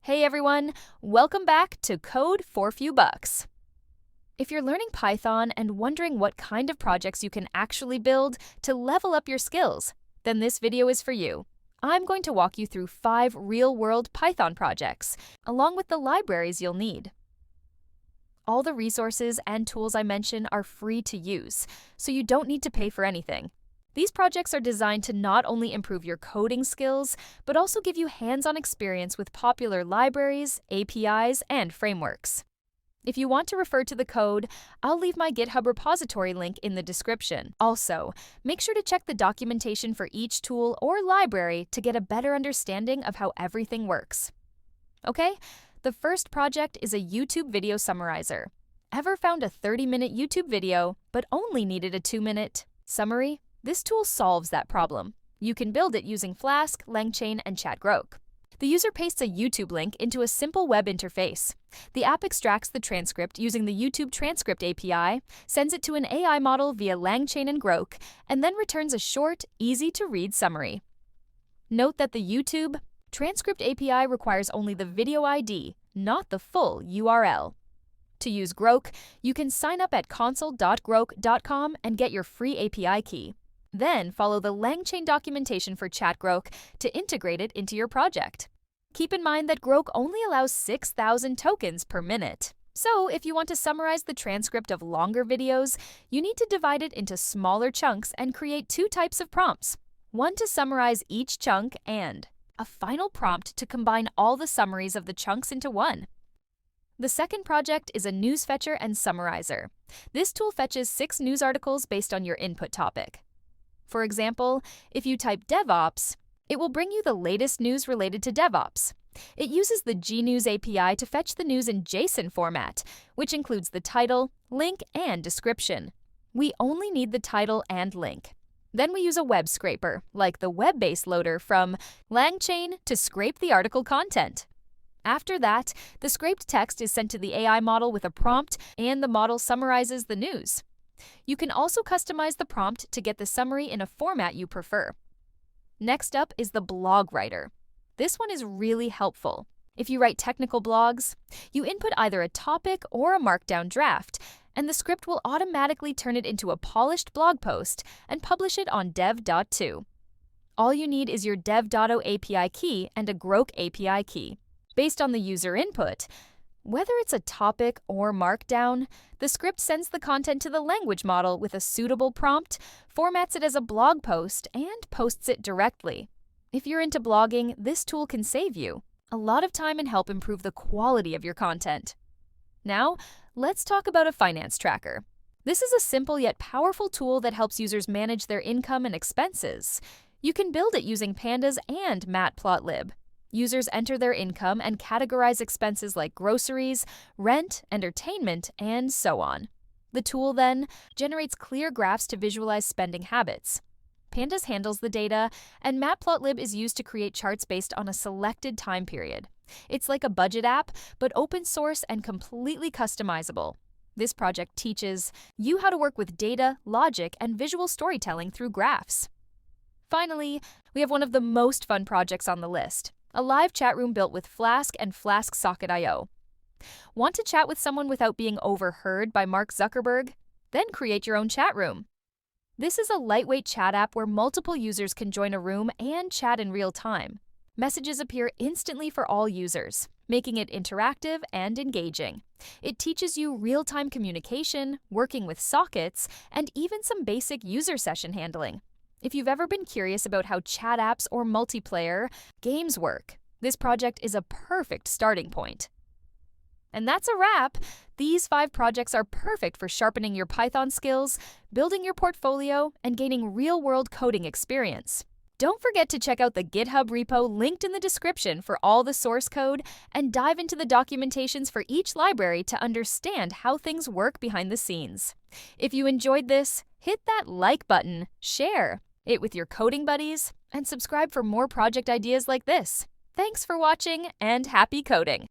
Hey everyone, welcome back to Code for Few Bucks. If you're learning Python and wondering what kind of projects you can actually build to level up your skills, then this video is for you. I'm going to walk you through 5 real-world Python projects, along with the libraries you'll need. All the resources and tools I mention are free to use, so you don't need to pay for anything. These projects are designed to not only improve your coding skills, but also give you hands-on experience with popular libraries, APIs, and frameworks. If you want to refer to the code, I'll leave my GitHub repository link in the description. Also, make sure to check the documentation for each tool or library to get a better understanding of how everything works. Okay, the first project is a YouTube video summarizer. Ever found a 30-minute YouTube video, but only needed a 2-minute summary? This tool solves that problem. You can build it using Flask, LangChain, and Chatroom. The user pastes a YouTube link into a simple web interface. The app extracts the transcript using the YouTube Transcript API, sends it to an AI model via LangChain and Grok, and then returns a short, easy-to-read summary. Note that the YouTube Transcript API requires only the video ID, not the full URL. To use Grok, you can sign up at console.grok.com and get your free API key. Then follow the LangChain documentation for Chatroom to integrate it into your project. Keep in mind that Grok only allows 6,000 tokens per minute. So if you want to summarize the transcript of longer videos, you need to divide it into smaller chunks and create 2 types of prompts. One to summarize each chunk and a final prompt to combine all the summaries of the chunks into one. The second project is a news fetcher and summarizer. This tool fetches 6 news articles based on your input topic. For example, if you type DevOps, it will bring you the latest news related to DevOps. It uses the GNews API to fetch the news in JSON format, which includes the title, link, and description. We only need the title and link. Then we use a web scraper, like the web-based loader from LangChain, to scrape the article content. After that, the scraped text is sent to the AI model with a prompt, and the model summarizes the news. You can also customize the prompt to get the summary in a format you prefer. Next up is the blog writer. This one is really helpful. If you write technical blogs, you input either a topic or a markdown draft, and the script will automatically turn it into a polished blog post and publish it on dev.to. All you need is your dev.to API key and a Grok API key. Based on the user input, whether it's a topic or markdown, the script sends the content to the language model with a suitable prompt, formats it as a blog post, and posts it directly. If you're into blogging, this tool can save you a lot of time and help improve the quality of your content. Now, let's talk about a finance tracker. This is a simple yet powerful tool that helps users manage their income and expenses. You can build it using pandas and matplotlib. Users enter their income and categorize expenses like groceries, rent, entertainment, and so on. The tool then generates clear graphs to visualize spending habits. Pandas handles the data, and matplotlib is used to create charts based on a selected time period. It's like a budget app, but open source and completely customizable. This project teaches you how to work with data, logic, and visual storytelling through graphs. Finally, we have one of the most fun projects on the list. A live chat room built with Flask and Flask Socket.io. Want to chat with someone without being overheard by Mark Zuckerberg? Then create your own chat room. This is a lightweight chat app where multiple users can join a room and chat in real time. Messages appear instantly for all users, making it interactive and engaging. It teaches you real-time communication, working with sockets, and even some basic user session handling. If you've ever been curious about how chat apps or multiplayer games work, this project is a perfect starting point. And that's a wrap. These 5 projects are perfect for sharpening your Python skills, building your portfolio, and gaining real-world coding experience. Don't forget to check out the GitHub repo linked in the description for all the source code and dive into the documentations for each library to understand how things work behind the scenes. If you enjoyed this, hit that like button, share it with your coding buddies, and subscribe for more project ideas like this. Thanks for watching, and happy coding!